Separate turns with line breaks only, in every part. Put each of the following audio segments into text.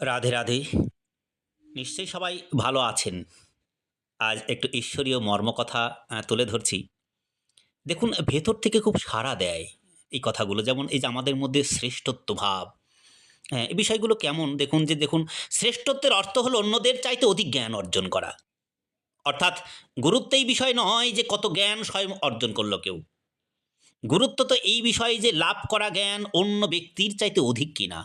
রাধে রাধে। নিশ্চয়ই সবাই ভালো আছেন। আজ একটু ঈশ্বরীয় মর্মকথা তুলে ধরছি। দেখুন, ভেতর থেকে খুব সাড়া দেয় এই কথাগুলো। যেমন এই যে আমাদের মধ্যে শ্রেষ্ঠত্ব ভাব, হ্যাঁ, এই বিষয়গুলো কেমন দেখুন, শ্রেষ্ঠত্বের অর্থ হলো অন্যদের চাইতে অধিক জ্ঞান অর্জন করা। অর্থাৎ গুরুত্ব এই বিষয় নয় যে কত জ্ঞান স্বয়ং অর্জন করল কেউ। গুরুত্ব তো এই বিষয়ে যে লাভ করা জ্ঞান অন্য ব্যক্তির চাইতে অধিক কিনা।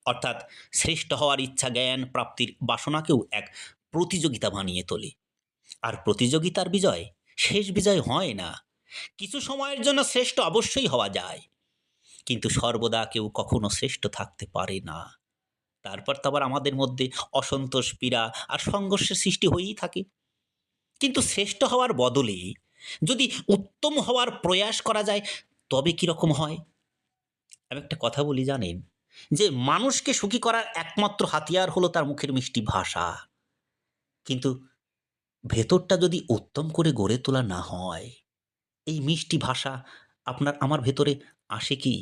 অর্থাৎ শ্রেষ্ঠ হওয়ার ইচ্ছা জ্ঞান প্রাপ্তির বাসনাকেও এক প্রতিযোগিতা বানিয়ে তোলে। আর প্রতিযোগিতার বিজয় শেষ বিজয় হয় না। কিছু সময়ের জন্য শ্রেষ্ঠ অবশ্যই হওয়া যায়, কিন্তু সর্বদা কেউ কখনো শ্রেষ্ঠ থাকতে পারে না। তারপর তো আবার আমাদের মধ্যে অসন্তোষ, পীড়া আর সংঘর্ষের সৃষ্টি হয়েই থাকে। কিন্তু শ্রেষ্ঠ হওয়ার বদলে যদি উত্তম হওয়ার প্রয়াস করা যায়, তবে কিরকম হয়? আমি একটা কথা বলি জানেন, যে মানুষকে সুখী করার একমাত্র হাতিয়ার হলো তার মুখের মিষ্টি ভাষা। কিন্তু ভেতরটা যদি উত্তম করে গড়ে তোলা না হয়, এই মিষ্টি ভাষা আপনার আমার ভেতরে আসে কি?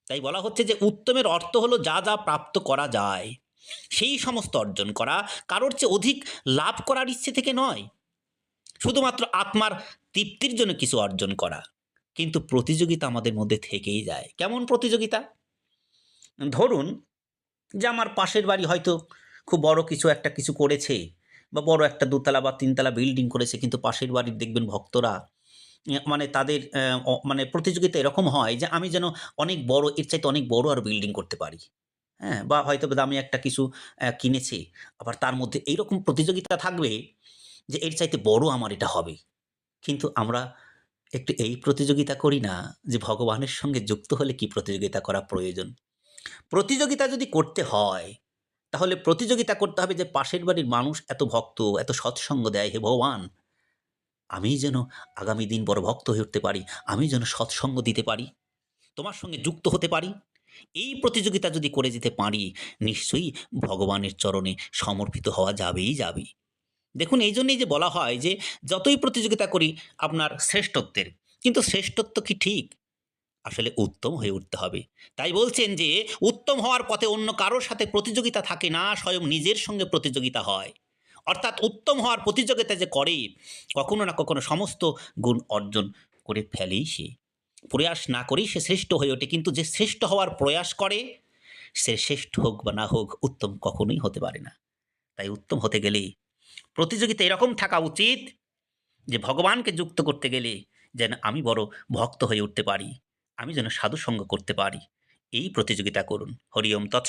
তাই বলা হচ্ছে যে উত্তমের অর্থ হলো যা যা প্রাপ্ত করা যায় সেই সমস্ত অর্জন করা, কারোর চেয়ে অধিক লাভ করার ইচ্ছে থেকে নয়, শুধুমাত্র আত্মার তৃপ্তির জন্য কিছু অর্জন করা। কিন্তু প্রতিযোগিতা আমাদের মধ্যে থেকেই যায়। কেমন প্রতিযোগিতা? ধরুন যে আমার পাশের বাড়ি হয়তো খুব বড় কিছু একটা কিছু করেছে, বা বড় একটা দোতলা বা তিনতলা বিল্ডিং করেছে, কিন্তু পাশের বাড়ির দেখবেন ভক্তরা মানে তাদের মানে প্রতিযোগিতা এরকম হয় যে আমি যেন অনেক বড়, এর চাইতে অনেক বড় আরো বিল্ডিং করতে পারি। হ্যাঁ? বা হয়তো দামি একটা কিছু কিনেছি। আবার তার মধ্যে এইরকম প্রতিযোগিতা থাকবে যে এর চাইতে বড় আমার এটা হবে। কিন্তু আমরা একটু এই প্রতিযোগিতা করি না যে ভগবানের সঙ্গে যুক্ত হলে কি প্রতিযোগিতা করা প্রয়োজন? প্রতিযোগিতা যদি করতে হয়, তাহলে প্রতিযোগিতা করতে হবে যে পাশের বাড়ির মানুষ এত ভক্ত, এত সৎসঙ্গ দেয়, হে ভগবান! আমি যেন আগামী দিন বড় ভক্ত হয়ে উঠতে পারি। আমি যেন সৎসঙ্গ দিতে পারি। তোমার সঙ্গে যুক্ত হতে পারি। এই প্রতিযোগিতা যদি করে যেতে পারি, নিশ্চয়ই ভগবানের চরণে সমর্পিত হওয়া যাবেই যাবে। দেখুন, এইজন্যই যে বলা হয় যে যতই প্রতিযোগিতা করি আপনার শ্রেষ্ঠত্বের, কিন্তু শ্রেষ্ঠত্ব কি ঠিক? আসলে উত্তম হয়ে উঠতে হবে। তাই বলছেন যে উত্তম হওয়ার পথে অন্য কারো সাথে প্রতিযোগিতা থাকে না, স্বয়ং নিজের সঙ্গে প্রতিযোগিতা হয়। অর্থাৎ উত্তম হওয়ার প্রতিযোগিতা যে করে, কখনো না কখনো সমস্ত গুণ অর্জন করে ফেলেই সে। প্রয়াস না করেই সে শ্রেষ্ঠ হয়ে ওঠে, কিন্তু যে শ্রেষ্ঠ হওয়ার প্রয়াস করে, সে শ্রেষ্ঠ হোক বা না হোক উত্তম কখনোই হতে পারে না। তাই উত্তম হতে গেলে প্রতিযোগিতা এরকম থাকা উচিত যে ভগবানকে যুক্ত করতে গেলে যেন আমি বড় ভক্ত হয়ে উঠতে পারি, আমি যেন সাধু সঙ্গ করতে পারি। এই প্রতিযোগিতা করুন। হরি ওম তৎসৎ।